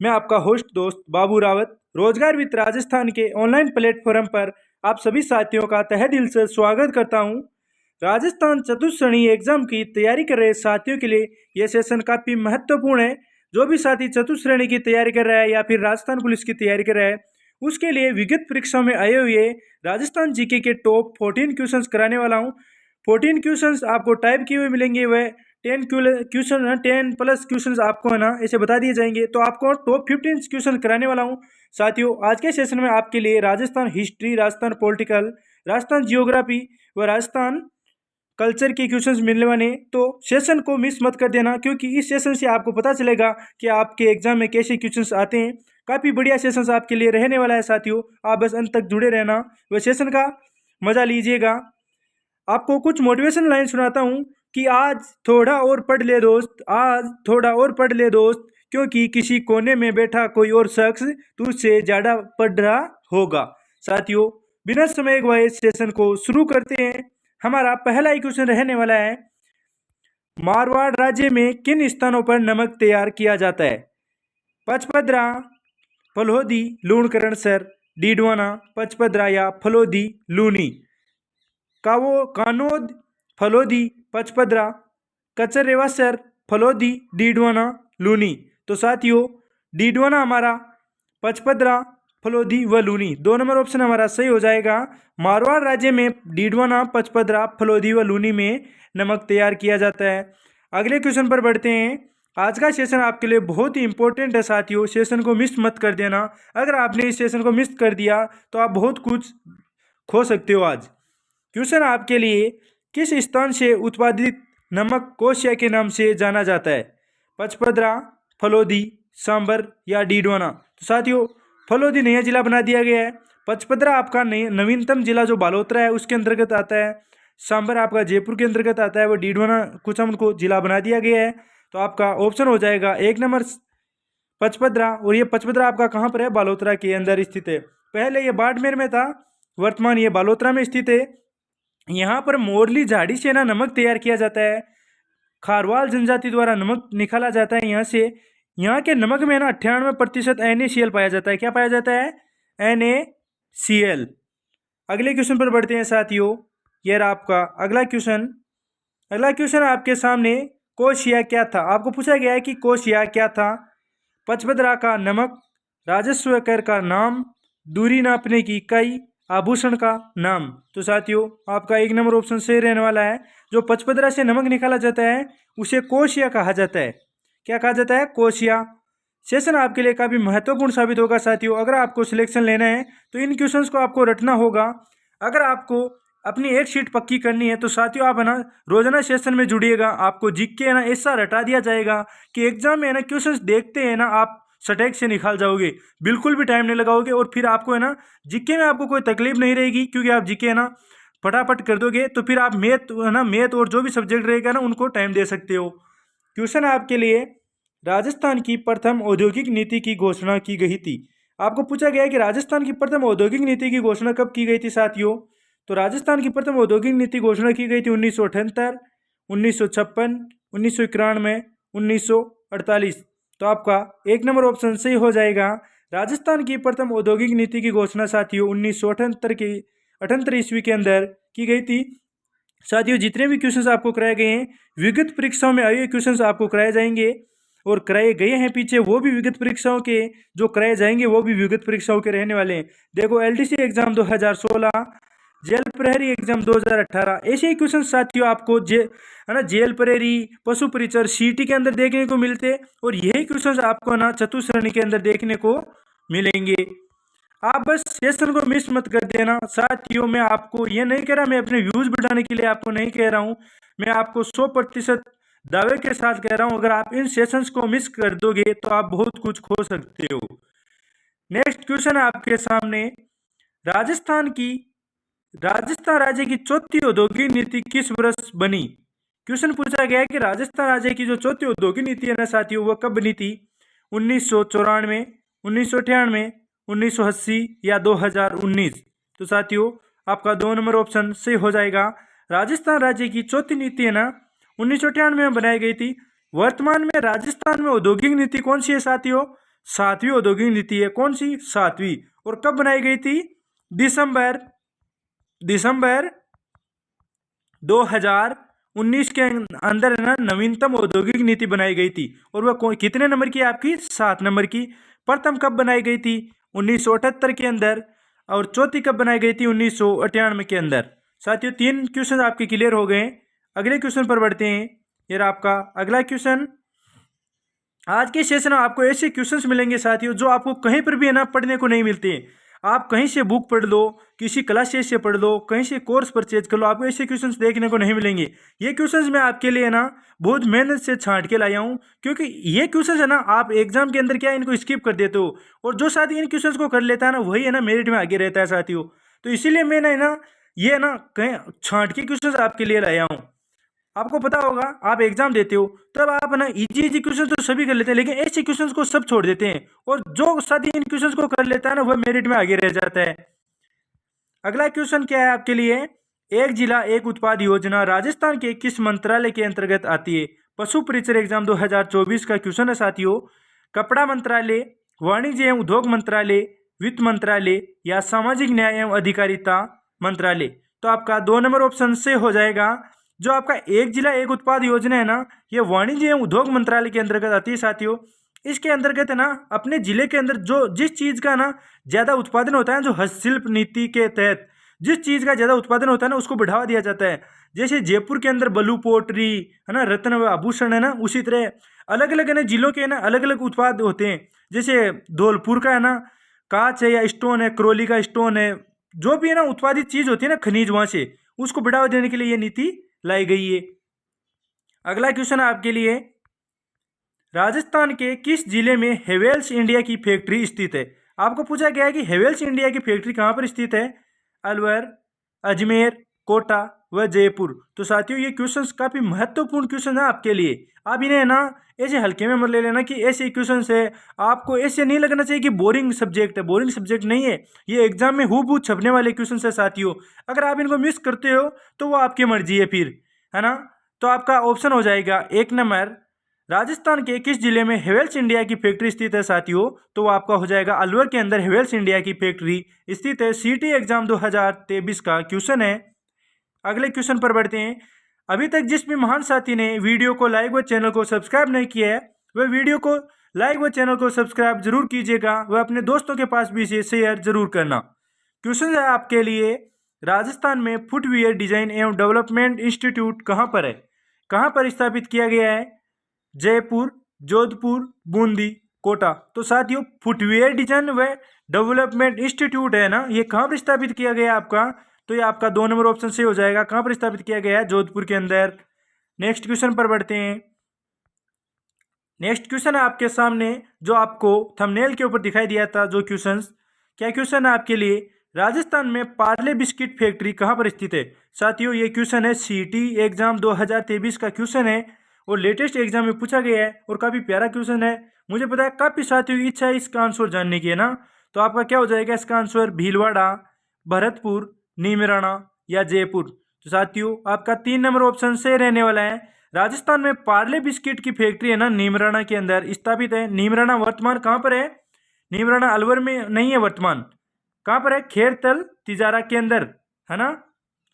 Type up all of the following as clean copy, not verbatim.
मैं आपका होस्ट दोस्त बाबू रावत रोजगार विद राजस्थान के ऑनलाइन प्लेटफॉर्म पर आप सभी साथियों का तहे दिल से स्वागत करता हूं। राजस्थान चतुश्रेणी एग्जाम की तैयारी कर रहे साथियों के लिए यह सेशन काफ़ी महत्वपूर्ण है। जो भी साथी चतुश्रेणी की तैयारी कर रहा है या फिर राजस्थान पुलिस की तैयारी कर रहा है उसके लिए विगत परीक्षाओं में आए हुए राजस्थान जीके के टॉप 14 क्वेश्चंस कराने वाला हूं। 14 क्वेश्चंस आपको टाइप किए हुए मिलेंगे, वह 10 प्लस क्वेश्चंस आपको है ना ऐसे बता दिए जाएंगे। तो आपको टॉप 15 क्वेश्चन कराने वाला हूं। साथियों, आज के सेशन में आपके लिए Rajasthan history, Rajasthan political, Rajasthan geography व राजस्थान कल्चर के क्वेश्चंस मिलने वाले हैं। तो सेशन को मिस मत कर देना, क्योंकि इस सेशन से आपको पता चलेगा कि आपके एग्जाम में कैसे क्वेश्चंस आते हैं। काफ़ी बढ़िया सेशंस आपके लिए रहने वाला है साथियों, आप बस अंत तक जुड़े रहना, वह सेशन का मजा लीजिएगा। आपको कुछ मोटिवेशन लाइन सुनाता हूँ कि आज थोड़ा और पढ़ ले दोस्त, आज थोड़ा और पढ़ ले दोस्त, क्योंकि किसी कोने में बैठा कोई और शख्स तुझसे ज़्यादा पढ़ रहा होगा। साथियों, बिना समय गवाए सेशन को शुरू करते हैं। हमारा पहला ही क्वेश्चन रहने वाला है, मारवाड़ राज्य में किन स्थानों पर नमक तैयार किया जाता है? पचपदरा, फलोदी, लूणकरणसर, डीडवाना, पचपदरा या फलोदी, लूनी। कानोद, फलोदी, पचपदरा, कचरेवासर, फलोदी, डीडवाना, लूनी। तो साथियों, डीडवाना हमारा, पचपदरा, फलोदी व लूनी, 2 नंबर ऑप्शन हमारा सही हो जाएगा। मारवाड़ राज्य में डीडवाना, पचपदरा, फलोदी व लूनी में नमक तैयार किया जाता है। अगले क्वेश्चन पर बढ़ते हैं। आज का सेशन आपके लिए बहुत ही इंपॉर्टेंट है साथियों, सेशन को मिस मत कर देना। अगर आपने इस सेशन को मिस कर दिया तो आप बहुत कुछ खो सकते हो। आज क्वेश्चन आपके लिए, किस स्थान से उत्पादित नमक कोशिया के नाम से जाना जाता है? पचपदरा, फलोदी, सांबर या डीडवाना। तो साथियों, फलोदी नया जिला बना दिया गया है। पचपदरा आपका नवीनतम जिला जो बालोतरा है उसके अंतर्गत आता है। सांबर आपका जयपुर के अंतर्गत आता है। वो डीडवाना कुचामन को जिला बना दिया गया है। तो आपका ऑप्शन हो जाएगा 1 नंबर पचपदरा। और ये पचपदरा आपका कहाँ पर है? बालोतरा के अंदर स्थित है। पहले ये बाड़मेर में था, वर्तमान ये बालोतरा में स्थित है। यहाँ पर मोरली झाड़ी से ना नमक तैयार किया जाता है। खारवाल जनजाति द्वारा नमक निकाला जाता है यहाँ से। यहाँ के नमक में ना 98% NaCl पाया जाता है। क्या पाया जाता है? NaCl। अगले क्वेश्चन पर बढ़ते हैं साथियों। यह रहा आपका अगला क्वेश्चन। अगला क्वेश्चन आपके सामने, कोशिया क्या था? आपको पूछा गया है कि कोशिया क्या था? पचपदरा का नमक, राजस्व कर का नाम, दूरी नापने की इकाई, आभूषण का नाम। तो साथियों, आपका 1 नंबर ऑप्शन सही रहने वाला है। जो पचपदरा से नमक निकाला जाता है उसे कोशिया कहा जाता है। क्या कहा जाता है? कोशिया। सेशन आपके लिए काफ़ी महत्वपूर्ण साबित होगा साथियों। अगर आपको सिलेक्शन लेना है तो इन क्वेश्चंस को आपको रटना होगा। अगर आपको अपनी एक शीट पक्की करनी है तो साथियों आप है ना रोजाना सेशन में जुड़िएगा। आपको जीके है ना ऐसा रटा दिया जाएगा कि एग्जाम में है ना क्वेश्चंस देखते हैं ना आप सटेक से निकाल जाओगे, बिल्कुल भी टाइम नहीं लगाओगे। और फिर आपको है ना जीके में आपको कोई तकलीफ नहीं रहेगी, क्योंकि आप जीके है ना फटाफट कर दोगे। तो फिर आप मैथ और जो भी सब्जेक्ट रहेगा ना उनको टाइम दे सकते हो। क्वेश्चन आपके लिए, राजस्थान की प्रथम औद्योगिक नीति की घोषणा की गई थी। आपको पूछा गया है कि राजस्थान की प्रथम औद्योगिक नीति की घोषणा कब की गई थी साथियों? तो राजस्थान की प्रथम औद्योगिक नीति घोषणा की गई थी 1978, 1956, 1991, 1948। तो आपका 1 नंबर ऑप्शन सही हो जाएगा। राजस्थान की प्रथम औद्योगिक नीति की घोषणा साथियों 1978 की 78 ईस्वी के अंदर की गई थी। साथियों, जितने भी क्वेश्चंस आपको कराए गए हैं विगत परीक्षाओं में आए हुए क्वेश्चंस आपको कराए जाएंगे और कराए गए हैं पीछे, वो भी विगत परीक्षाओं के जो कराए जाएंगे वो भी विगत परीक्षाओं के रहने वाले हैं। देखो, LDC एग्जाम 2016, जेल प्रहरी एग्जाम 2018, ऐसे ही क्वेश्चन साथियों आपको जेल प्रहरी, पशु परिचर, CT के अंदर देखने को मिलते। और यही क्वेश्चन आपको ना चतुश्रेणी के अंदर देखने को मिलेंगे। आप बस सेशन को मिस मत कर देना साथियों। मैं आपको ये नहीं कह रहा, मैं अपने व्यूज बढ़ाने के लिए आपको नहीं कह रहा हूँ, मैं आपको 100% दावे के साथ कह रहा हूँ। अगर आप इन सेशंस को मिस कर दोगे तो आप बहुत कुछ खो सकते हो। नेक्स्ट क्वेश्चन आपके सामने, राजस्थान राज्य की चौथी औद्योगिक नीति किस वर्ष बनी? क्वेश्चन पूछा गया है कि राजस्थान राज्य की जो चौथी औद्योगिक नीति है ना साथियों, वो कब बनी थी? 1994, 1998, 1980 या 2019। तो साथियों, आपका 2 नंबर ऑप्शन सही हो जाएगा। राजस्थान राज्य की चौथी नीति है ना 1998 में बनाई गई थी। वर्तमान में राजस्थान में औद्योगिक नीति कौन सी है साथियों? 7वीं औद्योगिक नीति है। कौन सी? 7वीं। और कब बनाई गई थी? दिसंबर 2019 के अंदर है ना नवीनतम औद्योगिक नीति बनाई गई थी। और वह कितने नंबर की? आपकी 7 नंबर की। प्रथम कब बनाई गई थी? 1978 के अंदर। और चौथी कब बनाई गई थी? 1998 के अंदर। साथियों 3 क्वेश्चन आपके क्लियर हो गए। अगले क्वेश्चन पर बढ़ते हैं। ये आपका अगला क्वेश्चन। आज के सेशन में आपको ऐसे क्वेश्चंस मिलेंगे साथियों जो आपको कहीं पर भी है ना पढ़ने को नहीं मिलते। आप कहीं से बुक पढ़ लो, किसी क्लासेस से पढ़ लो, कहीं से कोर्स परचेज कर लो, आपको ऐसे क्वेश्चंस देखने को नहीं मिलेंगे। ये क्वेश्चंस मैं आपके लिए ना बहुत मेहनत से छांट के लाया हूँ, क्योंकि ये क्वेश्चंस है ना आप एग्जाम के अंदर क्या इनको स्किप कर देते हो, और जो साथी इन क्वेश्चंस को कर लेता है ना वही है ना मेरिट में आगे रहता है साथियों। तो इसीलिए मैंने ना ये ना कहीं छांट के क्वेश्चंस आपके लिए लाया हूँ। आपको पता होगा आप एग्जाम देते हो तब आप ना इजी क्वेश्चन तो सभी कर लेते हैं, लेकिन ऐसे क्वेश्चंस को सब छोड़ देते हैं, और जो साथी इन क्वेश्चंस को कर लेता है ना वह मेरिट में आगे रह जाता है। अगला क्वेश्चन क्या है आपके लिए? एक जिला एक उत्पाद योजना राजस्थान के किस मंत्रालय के अंतर्गत आती है? पशु परिचय एग्जाम 2024 का क्वेश्चन है साथियों। कपड़ा मंत्रालय, वाणिज्य एवं उद्योग मंत्रालय, वित्त मंत्रालय या सामाजिक न्याय एवं अधिकारिता मंत्रालय। तो आपका 2 नंबर ऑप्शन से हो जाएगा। जो आपका एक जिला एक उत्पाद योजना है ना, ये वाणिज्य एवं उद्योग मंत्रालय के अंतर्गत आती है साथियों। इसके अंतर्गत है ना अपने जिले के अंदर जो जिस चीज का ना ज्यादा उत्पादन होता है, जो हस्तशिल्प नीति के तहत जिस चीज का ज्यादा उत्पादन होता है ना उसको बढ़ावा दिया जाता है। जैसे जयपुर के अंदर बलू पोट्री है ना, रत्न व आभूषण है ना, उसी तरह अलग अलग है ना जिलों के ना अलग अलग उत्पाद होते हैं। जैसे धौलपुर का है ना कांच है या स्टोन है, करौली का स्टोन है, जो भी है ना उत्पादित चीज होती है ना खनिज, वहां से उसको बढ़ावा देने के लिए ये नीति लाई गई है। अगला क्वेश्चन आपके लिए, राजस्थान के किस जिले में हेवेल्स इंडिया की फैक्ट्री स्थित है? आपको पूछा गया है कि हेवेल्स इंडिया की फैक्ट्री कहां पर स्थित है? अलवर, अजमेर, कोटा व जयपुर। तो साथियों ये क्वेश्चंस काफी महत्वपूर्ण क्वेश्चन है आपके लिए। आप इन्हें ना ऐसे हल्के में मत ले लेना कि ऐसे क्वेश्चन है। आपको ऐसे नहीं लगना चाहिए कि बोरिंग सब्जेक्ट है। बोरिंग सब्जेक्ट नहीं है, ये एग्जाम में हूबहू छपने वाले क्वेश्चन है साथियों। अगर आप इनको मिस करते हो तो वो आपकी मर्जी है फिर, है ना। तो आपका ऑप्शन हो जाएगा 1 नंबर, राजस्थान के किस जिले में हेवेल्स इंडिया की फैक्ट्री स्थित है साथियों? तो आपका हो जाएगा अलवर के अंदर हेवेल्स इंडिया की फैक्ट्री स्थित है। सीटी एग्जाम 2023 का क्वेश्चन है। अगले क्वेश्चन पर बढ़ते हैं। अभी तक जिस भी महान साथी ने वीडियो को लाइक व चैनल को सब्सक्राइब नहीं किया है वह वीडियो को लाइक व चैनल को सब्सक्राइब जरूर कीजिएगा, वह अपने दोस्तों के पास भी इसे शेयर जरूर करना। क्वेश्चन है आपके लिए, राजस्थान में फुटवियर डिजाइन एवं डेवलपमेंट इंस्टीट्यूट कहाँ पर है? कहाँ पर स्थापित किया गया है? जयपुर, जोधपुर, बूंदी, कोटा। तो साथियों फुटवियर डिजाइन व डेवलपमेंट इंस्टीट्यूट है ना, ये कहाँ पर स्थापित किया गया आपका? तो ये आपका 2 नंबर ऑप्शन से हो जाएगा। कहाँ पर स्थापित किया गया है? जोधपुर के अंदर। नेक्स्ट क्वेश्चन पर बढ़ते हैं। नेक्स्ट क्वेश्चन है आपके सामने जो आपको थंबनेल के ऊपर दिखाई दिया था जो क्वेश्चन। क्या क्वेश्चन है आपके लिए, राजस्थान में पार्ले बिस्किट फैक्ट्री कहाँ पर स्थित है? साथियों ये क्वेश्चन है सीटी एग्जाम 2023 का क्वेश्चन है और लेटेस्ट एग्जाम में पूछा गया है और काफी प्यारा क्वेश्चन है। मुझे पता है काफी साथियों की इच्छा है इसका आंसर जानने की, है ना। तो आपका क्या हो जाएगा इसका आंसर? भीलवाड़ा, भरतपुर, नीमराना या जयपुर। तो साथियों आपका 3 नंबर ऑप्शन से रहने वाला है। राजस्थान में पार्ले बिस्किट की फैक्ट्री है ना नीमराना के अंदर स्थापित है। नीमराना वर्तमान कहाँ पर है? नीमराना अलवर में नहीं है, वर्तमान कहाँ पर है? खेरतल तिजारा के अंदर, है ना।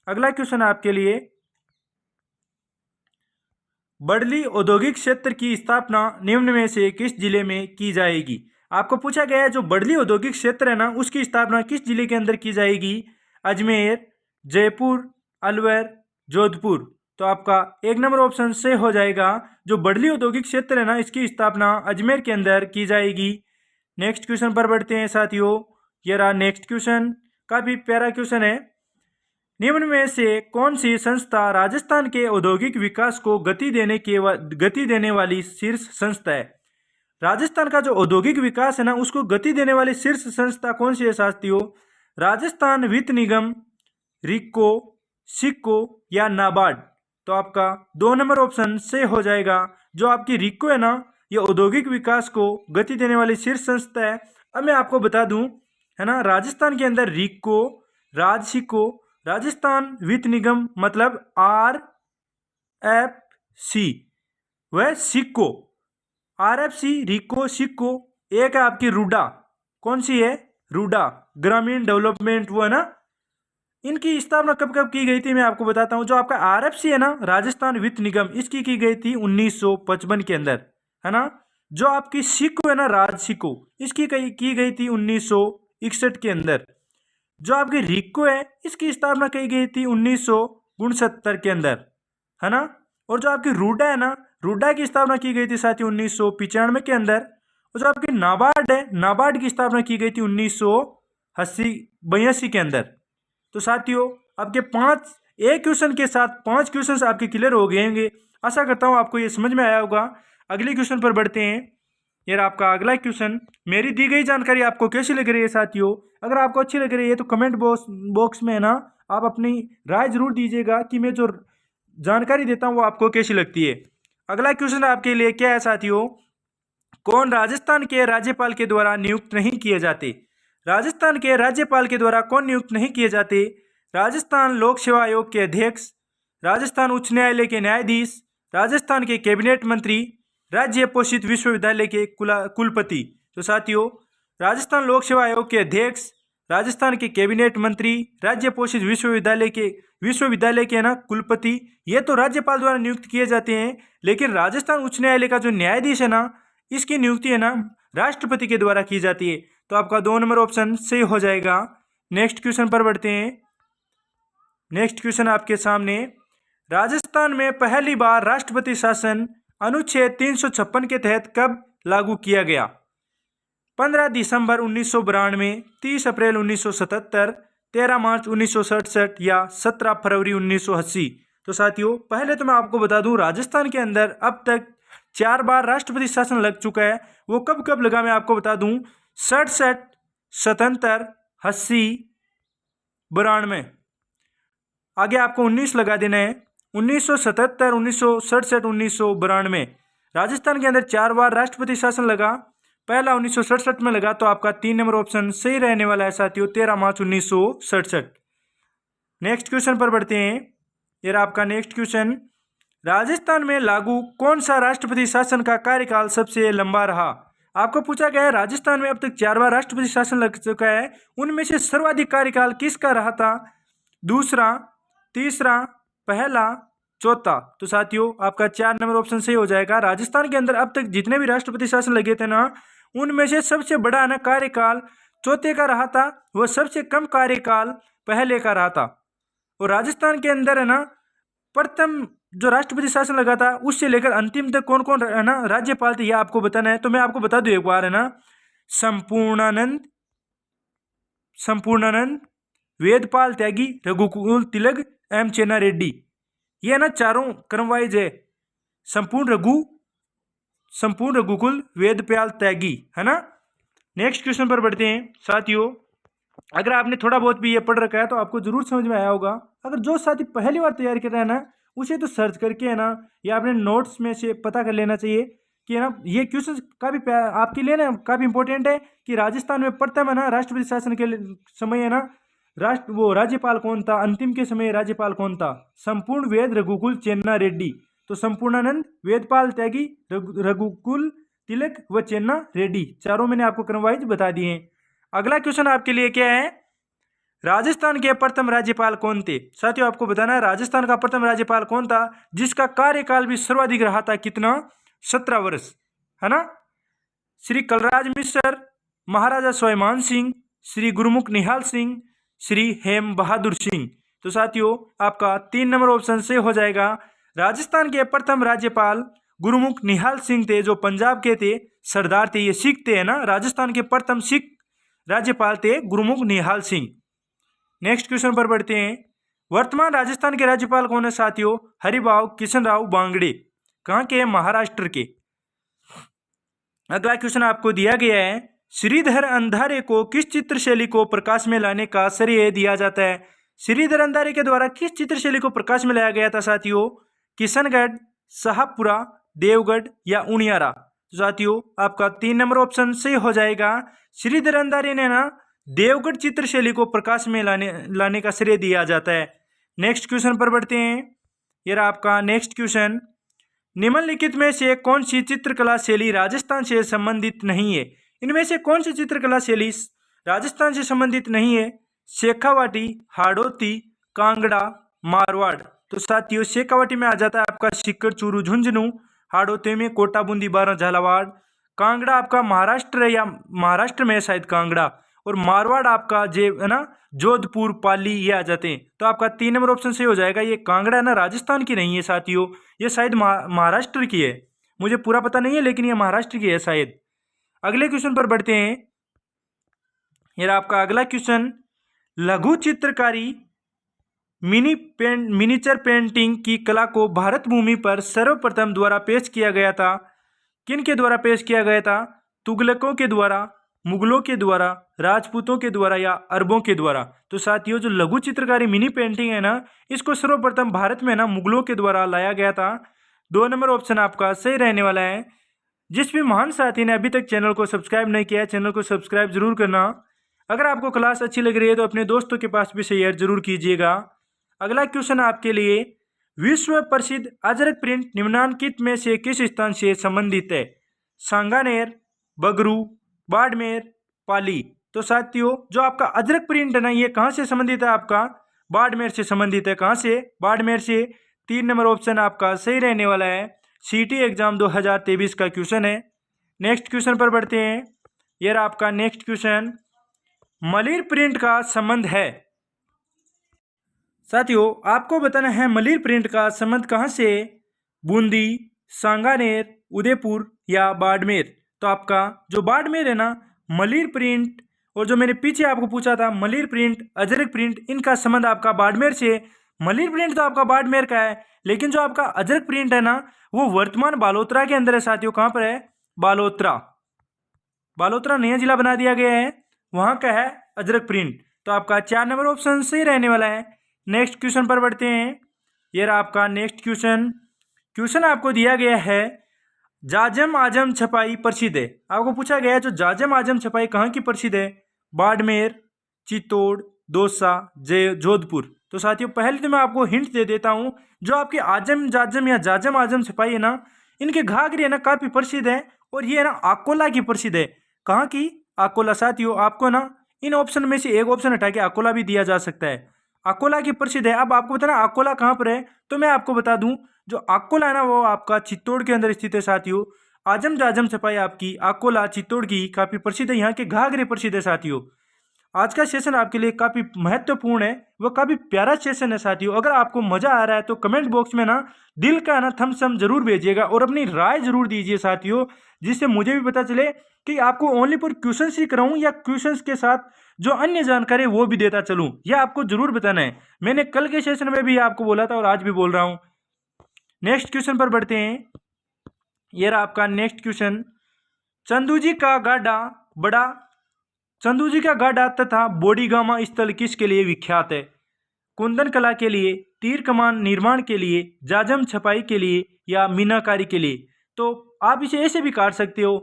अगला क्वेश्चन आपके लिए, बड़ली औद्योगिक क्षेत्र की स्थापना निम्न में से किस जिले में की जाएगी? आपको पूछा गया है जो बड़ली औद्योगिक क्षेत्र है ना उसकी स्थापना किस जिले के अंदर की जाएगी? अजमेर, जयपुर, अलवर, जोधपुर। तो आपका 1 नंबर ऑप्शन से हो जाएगा। जो बड़ली औद्योगिक क्षेत्र है ना इसकी स्थापना अजमेर के अंदर की जाएगी। नेक्स्ट क्वेश्चन पर बढ़ते हैं साथियों। ये रहा नेक्स्ट क्वेश्चन, काफी प्यारा क्वेश्चन है। निम्न में से कौन सी संस्था राजस्थान के औद्योगिक विकास को गति देने वाली शीर्ष संस्था है? राजस्थान का जो औद्योगिक विकास है ना उसको गति देने वाली शीर्ष संस्था कौन सी है साथियों? राजस्थान वित्त निगम, रिक्को, सिक्को या नाबार्ड। तो आपका 2 नंबर ऑप्शन से हो जाएगा। जो आपकी रिक्को है ना ये औद्योगिक विकास को गति देने वाली शीर्ष संस्था है। अब मैं आपको बता दूं, है ना, राजस्थान के अंदर रिक्को, राजसिक्को, राजस्थान वित्त निगम मतलब RFC, वह सिक्को, RFC, रिक्को, सिक्को एक है आपकी रूडा, कौन सी है? रूडा, ग्रामीण डेवलपमेंट, वो है ना। इनकी स्थापना कब कब की गई थी मैं आपको बताता हूँ। जो आपका आरएफसी है ना, राजस्थान वित्त निगम, इसकी की गई थी 1955 के अंदर, है ना। जो आपकी सिको है ना, राज सिको, इसकी की गई थी 1961 के अंदर। जो आपकी रिको है, इसकी स्थापना की गई थी 1969 के अंदर, है ना। और जो आपकी रूडा है ना, रूडा की स्थापना की गई थी साथियों 1995 के अंदर। और जो आपकी नाबार्ड है, नाबार्ड की स्थापना की गई थी 1982 के अंदर। तो साथियों आपके एक क्वेश्चन के साथ 5 क्वेश्चन आपके क्लियर हो गए होंगे। आशा करता हूँ आपको ये समझ में आया होगा। अगले क्वेश्चन पर बढ़ते हैं। यार आपका अगला क्वेश्चन, मेरी दी गई जानकारी आपको कैसी लग रही है साथियों? अगर आपको अच्छी लग रही है तो कमेंट बॉक्स में है ना आप अपनी राय जरूर दीजिएगा कि मैं जो जानकारी देता हूँ वो आपको कैसी लगती है। अगला क्वेश्चन आपके लिए क्या है साथियों? कौन राजस्थान के राज्यपाल के द्वारा नियुक्त नहीं किए जाते? राजस्थान के राज्यपाल के द्वारा कौन नियुक्त नहीं किए जाते? राजस्थान लोक सेवा आयोग के अध्यक्ष, राजस्थान उच्च न्यायालय के न्यायाधीश, राजस्थान के कैबिनेट मंत्री, राज्य पोषित विश्वविद्यालय के कुलपति। तो साथियों राजस्थान लोक सेवा आयोग के अध्यक्ष, राजस्थान के कैबिनेट मंत्री, राज्य पोषित विश्वविद्यालय के ना कुलपति, ये तो राज्यपाल द्वारा नियुक्त किए जाते हैं। लेकिन राजस्थान उच्च न्यायालय का जो न्यायाधीश है ना, इसकी नियुक्ति है ना राष्ट्रपति के द्वारा की जाती है। तो आपका 2 नंबर ऑप्शन सही हो जाएगा। नेक्स्ट क्वेश्चन पर बढ़ते हैं। नेक्स्ट क्वेश्चन आपके सामने, राजस्थान में पहली बार राष्ट्रपति शासन अनुच्छेद 356 के तहत कब लागू किया गया? 15 दिसंबर 1992, 30 अप्रैल 1977, 13 मार्च 1967 या 17 फरवरी 1980। तो साथियों पहले तो मैं आपको बता दूं, राजस्थान के अंदर अब तक 4 बार राष्ट्रपति शासन लग चुका है। वो कब कब लगा मैं आपको बता दूं, 67, 77, 80, 92। आगे आपको 19 लगा देना है। 1977, 1967, 1992 राजस्थान के अंदर 4 बार राष्ट्रपति शासन लगा। पहला 1967 में लगा, तो आपका 3 नंबर ऑप्शन सही रहने वाला है साथियों, 13 मार्च 1967। नेक्स्ट क्वेश्चन पर बढ़ते हैं। ये आपका नेक्स्ट क्वेश्चन, राजस्थान में लागू कौन सा राष्ट्रपति शासन का कार्यकाल सबसे लंबा रहा? आपको पूछा गया है राजस्थान में अब तक 4 बार राष्ट्रपति शासन लग चुका है, उनमें से सर्वाधिक कार्यकाल किसका रहा था? दूसरा, तीसरा, पहला, चौथा। तो साथियों आपका 4 नंबर ऑप्शन सही हो जाएगा। राजस्थान के अंदर अब तक जितने भी राष्ट्रपति शासन लगे थे ना, उनमें से सबसे बड़ा ना कार्यकाल चौथे का रहा था, वह सबसे कम कार्यकाल पहले का रहा था। और राजस्थान के अंदर है ना प्रथम जो राष्ट्रपति शासन लगा था उससे लेकर अंतिम तक कौन कौन है ना राज्यपाल थे, यह आपको बताना है। तो मैं आपको बता दूं एक बार, है ना, संपूर्णानंद, वेदपाल त्यागी, रघुकुल तिलक, एम चेन्ना रेड्डी, ये ना चारों क्रमवाइज है। संपूर्ण रघुकुल, वेदपाल त्यागी, है ना। नेक्स्ट क्वेश्चन पर बढ़ते हैं साथियों। अगर आपने थोड़ा बहुत भी ये पढ़ रखा है तो आपको जरूर समझ में आया होगा। अगर जो साथी पहली बार तैयारी कर रहा है ना, उसे तो सर्च करके है ना या अपने नोट्स में से पता कर लेना चाहिए कि है ना ये क्वेश्चन काफ़ी आपके लिए ना काफ़ी इंपॉर्टेंट है कि राजस्थान में प्रथम है ना राष्ट्रपति शासन के समय है ना राज्यपाल कौन था, अंतिम के समय राज्यपाल कौन था? संपूर्ण वेद रघुकुल चेन्ना रेड्डी। तो संपूर्णानंद, वेदपाल त्यागी, रघुकुल तिलक व चेन्ना रेड्डी, चारों मैंने आपको क्रमवाइज बता दिए हैं। अगला क्वेश्चन आपके लिए क्या है, राजस्थान के प्रथम राज्यपाल कौन थे? साथियों आपको बताना है राजस्थान का प्रथम राज्यपाल कौन था जिसका कार्यकाल भी सर्वाधिक रहा था, कितना? 17 वर्ष, है ना। श्री कलराज मिश्र, महाराजा स्वाभिमान सिंह, श्री गुरुमुख निहाल सिंह, श्री हेम बहादुर सिंह। तो साथियों आपका 3 नंबर ऑप्शन से हो जाएगा। राजस्थान के प्रथम राज्यपाल गुरुमुख निहाल सिंह थे, जो पंजाब के थे, सरदार थे, ये सिख थे, है ना। राजस्थान के प्रथम सिख राज्यपाल थे गुरुमुख निहाल सिंह। नेक्स्ट क्वेश्चन पर बढ़ते हैं। वर्तमान राजस्थान के राज्यपाल कौन है साथियों? हरिभाऊ किशनराव बांगड़े। कहाँ के? महाराष्ट्र के। अगला क्वेश्चन आपको दिया गया है, श्रीधर अंधारे को किस चित्रशैली को प्रकाश में लाने का श्रेय दिया जाता है? श्रीधर अंधारे के द्वारा किस चित्रशैली को प्रकाश में लाया गया था साथियों? किशनगढ़, शाहपुरा, देवगढ़ या उनियारा। साथियों आपका 3 नंबर ऑप्शन सही हो जाएगा। श्रीधर अंधारे ने ना देवगढ़ चित्रशैली को प्रकाश में लाने का श्रेय दिया जाता है। नेक्स्ट क्वेश्चन पर बढ़ते हैं। यह आपका नेक्स्ट क्वेश्चन, निम्नलिखित में से कौन सी चित्रकला शैली राजस्थान से संबंधित नहीं है? इनमें से कौन सी चित्रकला शैली राजस्थान से संबंधित नहीं है? शेखावाटी, हाड़ौती, कांगड़ा, मारवाड़। तो साथियों शेखावाटी में आ जाता है आपका सीकर, चूरू, झुंझुनू। हाड़ौती में कोटा, बूंदी, बारां, झालावाड़। कांगड़ा आपका महाराष्ट्र है या महाराष्ट्र में है शायद कांगड़ा। और मारवाड़ आपका जे है ना जोधपुर, पाली, ये आ जाते हैं। तो आपका 3 नंबर ऑप्शन सही हो जाएगा। ये कांगड़ा है ना राजस्थान की नहीं है साथियों, ये शायद महाराष्ट्र की है, मुझे पूरा पता नहीं है लेकिन ये महाराष्ट्र की है शायद। अगले क्वेश्चन पर बढ़ते हैं। ये आपका अगला क्वेश्चन, लघु चित्रकारी मिनीचर पेंटिंग की कला को भारत भूमि पर सर्वप्रथम द्वारा पेश किया गया था? किन के द्वारा पेश किया गया था? तुगलकों के द्वारा, मुगलों के द्वारा, राजपूतों के द्वारा या अरबों के द्वारा? तो साथियों जो लघु चित्रकारी मिनी पेंटिंग है ना, इसको सर्वप्रथम भारत में ना मुगलों के द्वारा लाया गया था। 2 नंबर ऑप्शन आपका सही रहने वाला है। जिस भी महान साथी ने अभी तक चैनल को सब्सक्राइब नहीं किया है, चैनल को सब्सक्राइब जरूर करना। अगर आपको क्लास अच्छी लग रही है तो अपने दोस्तों के पास भी शेयर जरूर कीजिएगा। अगला क्वेश्चन आपके लिए, विश्व प्रसिद्ध अजरक प्रिंट निम्नलिखित में से किस स्थान से संबंधित है? सांगानेर, बगरू, बाड़मेर, पाली। तो साथियों जो आपका अजरक प्रिंट है ना, ये कहाँ से संबंधित है? आपका बाड़मेर से संबंधित है। कहाँ से? बाड़मेर से। 3 नंबर ऑप्शन आपका सही रहने वाला है। सीटी एग्जाम 2023 का क्वेश्चन है। नेक्स्ट क्वेश्चन पर बढ़ते हैं। यह आपका नेक्स्ट क्वेश्चन, मलिर प्रिंट का संबंध है। साथियों आपको बताना है मलिर प्रिंट का संबंध कहाँ से? बूंदी, सांगानेर, उदयपुर या बाड़मेर। तो आपका जो बाड़मेर है ना, मलिर प्रिंट, और जो मैंने पीछे आपको पूछा था मलिर प्रिंट, अजरक प्रिंट, इनका संबंध आपका बाड़मेर से। मलिर प्रिंट तो आपका बाड़मेर का है, लेकिन जो आपका अजरक प्रिंट है ना, वो वर्तमान बालोतरा के अंदर है साथियों। कहाँ पर है? बालोतरा। बालोतरा नया जिला बना दिया गया है, वहाँ का है अजरक प्रिंट। तो आपका 4 नंबर ऑप्शन सही रहने वाला है। नेक्स्ट क्वेश्चन पर बढ़ते हैं। यह आपका नेक्स्ट क्वेश्चन आपको दिया गया है, जाजम आजम छपाई प्रसिद्ध है। आपको पूछा गया है जो जाजम आजम छपाई कहाँ की प्रसिद्ध है? बाड़मेर, चित्तौड़, दौसा, जोधपुर। तो साथियों पहले तो मैं आपको हिंट दे देता हूँ, जो आपकी आजम जाजम या जाजम आजम छपाई है ना, इनके घाघरे है ना काफ़ी प्रसिद्ध है, और ये है ना अकोला की प्रसिद्ध है। कहाँ की? अकोला। साथियों आपको ना इन ऑप्शन में से एक ऑप्शन हटा के अकोला भी दिया जा सकता है। अकोला की प्रसिद्ध है। अब आपको बताना अकोला कहाँ पर है, तो मैं आपको बता दूं जो अकोला है ना वो आपका चित्तौड़ के अंदर स्थित है साथियों। आजम जाजम छपाई आपकी अकोला चित्तौड़ की काफ़ी प्रसिद्ध है, यहाँ के घाघरे प्रसिद्ध है साथियों। आज का सेशन आपके लिए काफ़ी महत्वपूर्ण है, वो काफ़ी प्यारा सेशन है साथियों। अगर आपको मज़ा आ रहा है तो कमेंट बॉक्स में ना दिल का ना थम्स अप जरूर भेजिएगा और अपनी राय जरूर दीजिए साथियों, जिससे मुझे भी पता चले कि आपको ओनली फॉर क्वेश्चंस ही कराऊं या क्वेश्चंस के साथ जो अन्य जानकारी वो भी देता चलूं, यह आपको जरूर बताना है। मैंने कल के सेशन में भी आपको बोला था और आज भी बोल रहा हूँ। नेक्स्ट क्वेश्चन पर बढ़ते हैं। यह रहा आपका नेक्स्ट क्वेश्चन, चंदू जी का गाढ़ा तथा बोडीगामा स्थल किसके लिए विख्यात है? कुंदन कला के लिए, तीर कमान निर्माण के लिए, जाजम छपाई के लिए या मीनाकारी के लिए? तो आप इसे ऐसे भी काट सकते हो।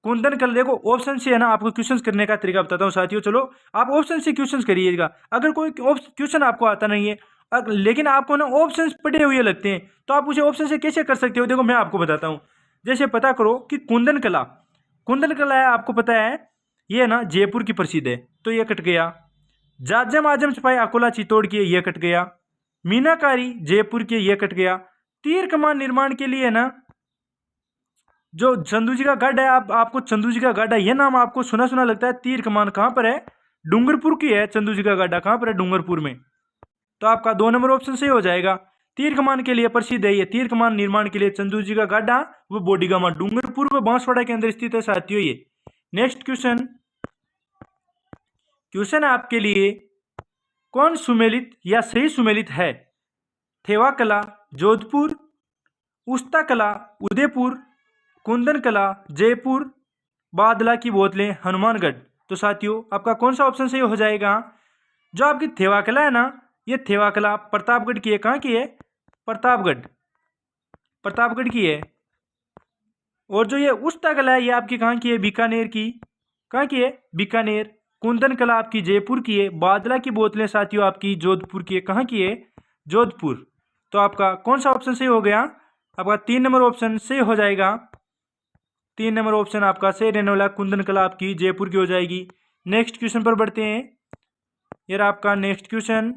कुंदन कला, देखो ऑप्शन से है ना आपको क्वेश्चंस करने का तरीका बताता हूँ साथियों। चलो आप ऑप्शन से क्वेश्चंस करिएगा। अगर कोई क्वेश्चन आपको आता नहीं है लेकिन आपको ना ऑप्शंस पढ़े हुए लगते हैं, तो आप उसे ऑप्शन से कैसे कर सकते हो? देखो मैं आपको बताता हूँ। जैसे पता करो कि कुंदन कला है, आपको पता है ये ना जयपुर की प्रसिद्ध है, तो ये कट गया। जाजम आजम छपाई अकोला चित्तौड़ की, ये कट गया। मीनाकारी जयपुर की, ये कट गया। तीर कमान निर्माण के लिए ना जो चंदू जी का गढ़ है, आपको चंदू जी का गढ़ है, ये नाम आपको सुना सुना लगता है। तीर कमान कहाँ पर है? डूंगरपुर की है चंदू जी का गड्ढा। कहाँ पर है? डूंगरपुर में। तो आपका 2 नंबर ऑप्शन सही हो जाएगा। तीर कमान के लिए प्रसिद्ध है ये, तीर कमान निर्माण के लिए चंदू जी का गड्ढा, वो बोडीगामा डूंगरपुर व बांसवाड़ा के अंदर स्थित है साथियों ये। नेक्स्ट क्वेश्चन आपके लिए, कौन सुमेलित या सही सुमेलित है? थेवा कला जोधपुर, उस्ता कला उदयपुर, कुंदन कला जयपुर, बादला की बोतलें हनुमानगढ़। तो साथियों आपका कौन सा ऑप्शन सही हो जाएगा? जो आपकी थेवा कला है ना, ये थेवा कला प्रतापगढ़ की है। कहाँ की है? प्रतापगढ़ की है। और जो ये उस्ता कला है ये आपकी कहाँ की है? बीकानेर की। कहाँ की है? बीकानेर। कुंदन कला आपकी जयपुर की है। बादला की बोतलें साथियों आपकी जोधपुर की है। कहाँ की है? जोधपुर। तो आपका कौन सा ऑप्शन सही हो गया? आपका 3 नंबर ऑप्शन सही हो जाएगा। 3 नंबर ऑप्शन आपका सही रहने वाला। कुंदन कला आपकी जयपुर की हो जाएगी। नेक्स्ट क्वेश्चन पर बढ़ते हैं। ये आपका नेक्स्ट क्वेश्चन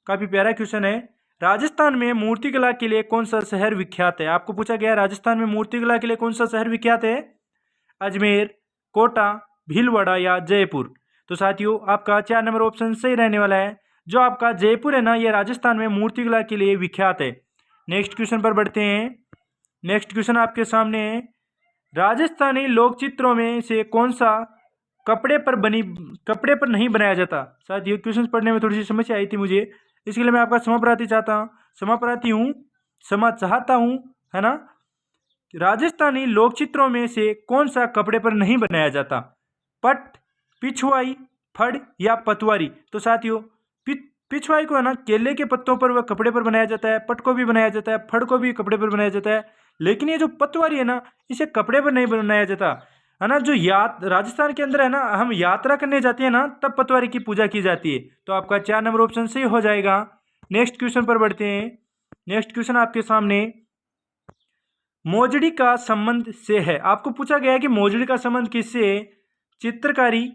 काफ़ी प्यारा क्वेश्चन है। राजस्थान में मूर्तिकला के लिए कौन सा शहर विख्यात है? आपको पूछा गया है राजस्थान में मूर्तिकला के लिए कौन सा शहर विख्यात है? अजमेर, कोटा, भीलवाड़ा या जयपुर। तो साथियों आपका 4 नंबर ऑप्शन सही रहने वाला है। जो आपका जयपुर है ना, ये राजस्थान में मूर्तिकला के लिए विख्यात है। नेक्स्ट क्वेश्चन पर बढ़ते हैं। नेक्स्ट क्वेश्चन आपके सामने है। राजस्थानी लोक चित्रों में से कौन सा कपड़े पर नहीं बनाया जाता? साथियों क्वेश्चन पढ़ने में थोड़ी सी समस्या आई थी मुझे, इसके लिए मैं आपका क्षमा चाहता हूँ, है ना। राजस्थानी लोक चित्रों में से कौन सा कपड़े पर नहीं बनाया जाता? पट, पिछवाई, फड़ या पतवारी। तो साथियों पिछवाई को है ना केले के पत्तों पर वह कपड़े पर बनाया जाता है, पट को भी बनाया जाता है, फड़ को भी कपड़े पर बनाया जाता है, लेकिन ये जो पतवारी है ना, इसे कपड़े पर नहीं बनाया जाता, है ना। जो राजस्थान के अंदर है ना, हम यात्रा करने जाते हैं ना, तब पतवारी की पूजा की जाती है। तो आपका 4 नंबर ऑप्शन सही हो जाएगा। नेक्स्ट क्वेश्चन पर बढ़ते हैं। नेक्स्ट क्वेश्चन आपके सामने मोजड़ी का संबंध से है। आपको पूछा गया है कि मोजड़ी का संबंध किससे है? चित्रकारी,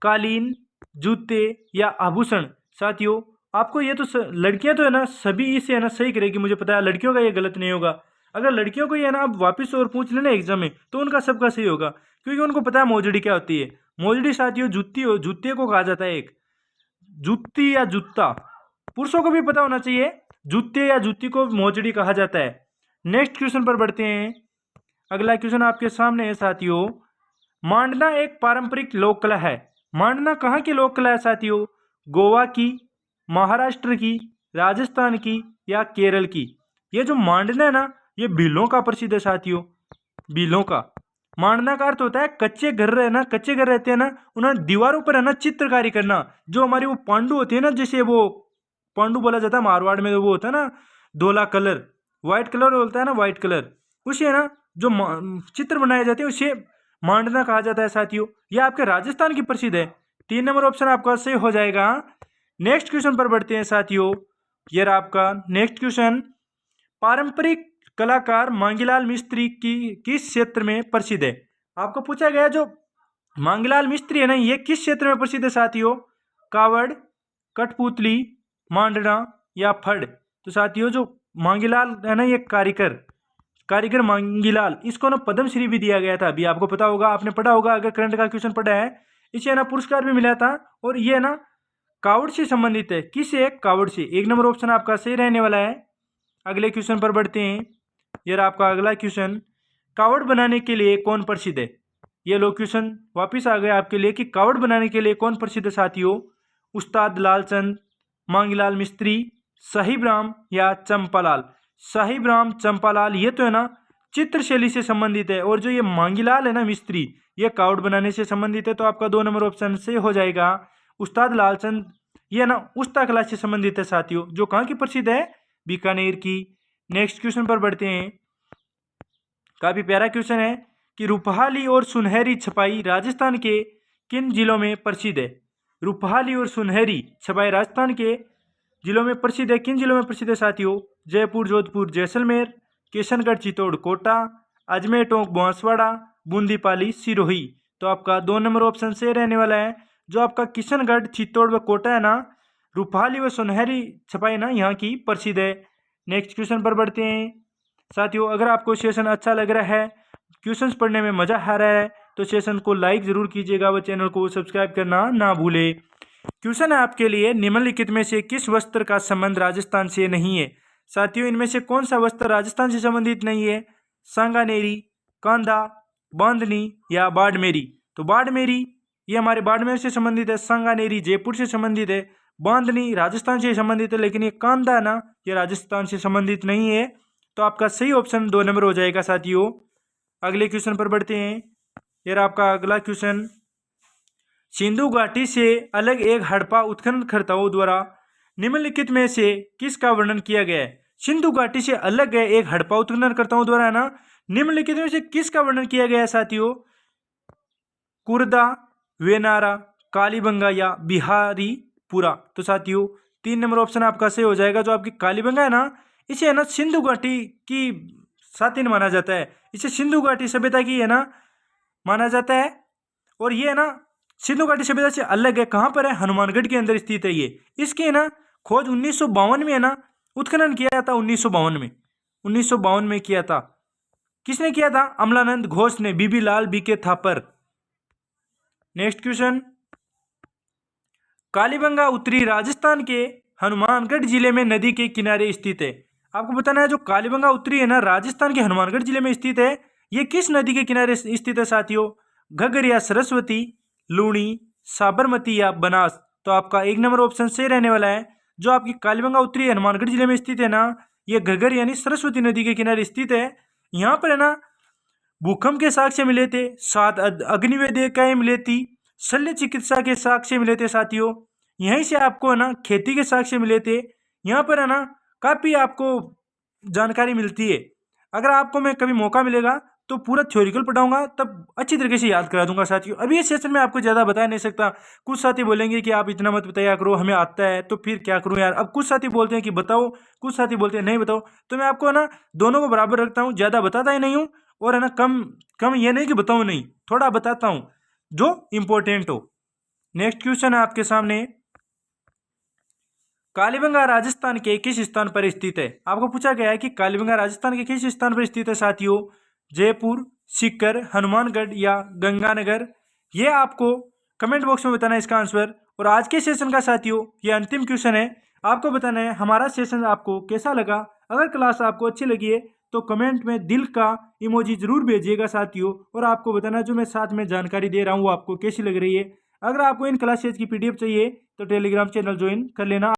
कालीन, जूते या आभूषण। साथियों आपको ये तो लड़कियां तो है ना सभी इसे है ना सही करेगी, मुझे पता है लड़कियों का ये गलत नहीं होगा। अगर लड़कियों को ये है ना अब वापस और पूछ लेना एग्जाम में, तो उनका सबका सही होगा, क्योंकि उनको पता है मोजड़ी क्या होती है। मोजड़ी साथियों जूते को कहा जाता है, एक जूती या जूता। पुरुषों को भी पता होना चाहिए, जूते या जूती को मोजड़ी कहा जाता है। नेक्स्ट क्वेश्चन पर बढ़ते हैं। अगला क्वेश्चन आपके सामने है साथियों। मांडना एक पारंपरिक लोक कला है। मांडना कहाँ की लोक कला है साथियों? गोवा की, महाराष्ट्र की, राजस्थान की या केरल की? ये जो मांडना है ना, ये भीलों का प्रसिद्ध है साथियों, भीलों का। मांडना का अर्थ होता है कच्चे घर है ना, कच्चे घर रहते हैं ना, उन्हें दीवारों पर है ना चित्रकारी करना। जो हमारी वो पांडु होती है ना, जैसे वो पांडु बोला जाता है मारवाड़ में, वो होता है ना धोला कलर, व्हाइट कलर होता है ना, व्हाइट कलर, उसे है ना जो चित्र बनाए जाते हैं उसे मांडना कहा जाता है साथियों। यह आपके राजस्थान की प्रसिद्ध है। 3 नंबर ऑप्शन आपका सही हो जाएगा। नेक्स्ट क्वेश्चन पर बढ़ते हैं साथियों। यह आपका नेक्स्ट क्वेश्चन, पारंपरिक कलाकार मांगीलाल मिस्त्री की किस क्षेत्र में प्रसिद्ध है? आपको पूछा गया जो मांगीलाल मिस्त्री है ना, ये किस क्षेत्र में प्रसिद्ध है साथियों? कावड़, कठपुतली, मांडना या फड़। तो साथियों जो मांगीलाल है ना, ये कारीगर मांगीलाल, इसको ना पद्मश्री भी दिया गया था, अभी आपको पता होगा, आपने पढ़ा होगा अगर करंट का क्वेश्चन पढ़ा है। इसे ना पुरस्कार भी मिला था, और ये ना कावड़ से संबंधित है। किससे? कावड़ से। 1 नंबर ऑप्शन आपका सही रहने वाला है। अगले क्वेश्चन पर बढ़ते हैं। यह आपका अगला क्वेश्चन, कावड़ बनाने के लिए कौन प्रसिद्ध है? ये लो क्वेश्चन वापिस आ गया आपके लिए कि कावड़ बनाने के लिए कौन प्रसिद्ध है साथियों? उस्ताद लालचंद, मांगीलाल मिस्त्री, साहिब राम या चंपालाल। साहिब राम, चंपालाल, ये तो है ना चित्रशैली से संबंधित है, और जो ये मांगीलाल है ना मिस्त्री, ये कावड़ बनाने से संबंधित है। तो आपका 2 नंबर ऑप्शन से हो जाएगा। उस्ताद लालचंद ये ना उस्ता कला से संबंधित है साथियों, जो कहाँ की प्रसिद्ध है? बीकानेर की। नेक्स्ट क्वेश्चन पर बढ़ते हैं। काफी प्यारा क्वेश्चन है कि रूपहाली और सुनहरी छपाई राजस्थान के किन जिलों में प्रसिद्ध है? रूपहाली और सुनहरी छपाई राजस्थान के जिलों में प्रसिद्ध है। किन जिलों में प्रसिद्ध है साथियों? जयपुर, जोधपुर, जैसलमेर, किशनगढ़, चित्तौड़, कोटा, अजमेर, टोंक, बांसवाड़ा, बूंदी, पाली, सिरोही। तो आपका 2 नंबर ऑप्शन से रहने वाला है। जो आपका किशनगढ़, चित्तौड़ व कोटा है ना, रूपहाली व सुनहरी छपाई ना यहाँ की प्रसिद्ध है। नेक्स्ट क्वेश्चन पर बढ़ते हैं साथियों। अगर आपको सेशन अच्छा लग रहा है, क्वेश्चंस पढ़ने में मजा आ रहा है, तो सेशन को लाइक जरूर कीजिएगा व चैनल को सब्सक्राइब करना ना भूले। क्वेश्चन है आपके लिए, निम्नलिखित में से किस वस्त्र का संबंध राजस्थान से नहीं है? साथियों इनमें से कौन सा वस्त्र राजस्थान से संबंधित नहीं है? सांगानेरी, कांधा, बांधनी या बाड़मेरी। तो बाड़मेरी ये हमारे बाड़मेर से संबंधित है, सांगानेरी जयपुर से संबंधित है, बांधनी राजस्थान से संबंधित है, लेकिन ये कांधा है ना, ये राजस्थान से संबंधित नहीं है। तो आपका सही ऑप्शन 2 नंबर हो जाएगा साथियों। अगले क्वेश्चन पर बढ़ते हैं। यह आपका अगला क्वेश्चन, सिंधु घाटी से अलग एक हड़प्पा उत्खननकर्ताओं द्वारा निम्नलिखित में से किसका वर्णन किया गया है? सिंधु घाटी से अलग है एक हड़प्पा उत्खननकर्ताओं द्वारा है ना, निम्नलिखित में से किसका वर्णन किया गया है साथियों? कुर्दा, वेनारा, कालीबंगा या बिहारीपुरा। तो साथियों 3 नंबर ऑप्शन आपका सही हो जाएगा। जो आपकी कालीबंगा है ना, इसे है ना सिंधु घाटी की सातिन माना जाता है। इसे सिंधु घाटी सभ्यता की है ना माना जाता है। और ये है ना सिंधु घाटी सभ्यता से अलग है। कहाँ पर है? हनुमानगढ़ के अंदर स्थित है ये। इसकी ना खोज 1952 में है ना उत्खनन किया था। 1952 में किया था। किसने किया था? अमलानंद घोष ने, B B Lal B K Thapar. Next question, Kalibanga उत्तरी राजस्थान के हनुमानगढ़ जिले में नदी के किनारे स्थित है। आपको बताना है जो कालीबंगा उत्तरी है ना राजस्थान के हनुमानगढ़ जिले में स्थित है, ये किस नदी के किनारे स्थित है साथियों? घग्गर या सरस्वती, लूणी, साबरमती या बनास। तो आपका 1 नंबर ऑप्शन सही रहने वाला है। जो आपकी कालीबंगा उत्तरी हनुमानगढ़ जिले में स्थित है ना, ये घग्गर यानी सरस्वती नदी के किनारे स्थित है। यहाँ पर है ना भूकंप के साक्ष्य मिले थे, 7 अग्निवेदिकाएं मिली थी, शल्य चिकित्सा के साक्ष्य मिले थे साथियों। यहीं से आपको है ना खेती के साक्ष्य मिले थे। यहाँ पर है ना काफ़ी आपको जानकारी मिलती है। अगर आपको मैं कभी मौका मिलेगा तो पूरा थ्योरिकल पढ़ाऊंगा, तब अच्छी तरीके से याद करा दूंगा साथियों। अभी इस सेशन में आपको ज़्यादा बता नहीं सकता। कुछ साथी बोलेंगे कि आप इतना मत बताया करो, हमें आता है, तो फिर क्या करूं यार। अब कुछ साथी बोलते हैं कि बताओ, कुछ साथी बोलते हैं नहीं बताओ। तो मैं आपको है ना दोनों को बराबर रखता हूँ, ज़्यादा बताता ही नहीं हूँ और है ना कम ये नहीं कि बताऊँ नहीं, थोड़ा बताता हूँ जो इम्पोर्टेंट हो। नेक्स्ट क्वेश्चन है आपके सामने, कालीबंगा राजस्थान के किस स्थान पर स्थित है? आपको पूछा गया है कि कालीबंगा राजस्थान के किस स्थान पर स्थित है साथियों? जयपुर, सीकर, हनुमानगढ़ या गंगानगर। ये आपको कमेंट बॉक्स में बताना है इसका आंसर। और आज के सेशन का साथियों ये अंतिम क्वेश्चन है, आपको बताना है हमारा सेशन आपको कैसा लगा। अगर क्लास आपको अच्छी लगी है तो कमेंट में दिल का इमोजी जरूर भेजिएगा साथियों। और आपको बताना जो मैं साथ में जानकारी दे रहा हूँ वो आपको कैसी लग रही है। अगर आपको इन क्लासेज की PDF चाहिए तो टेलीग्राम चैनल ज्वाइन कर लेना।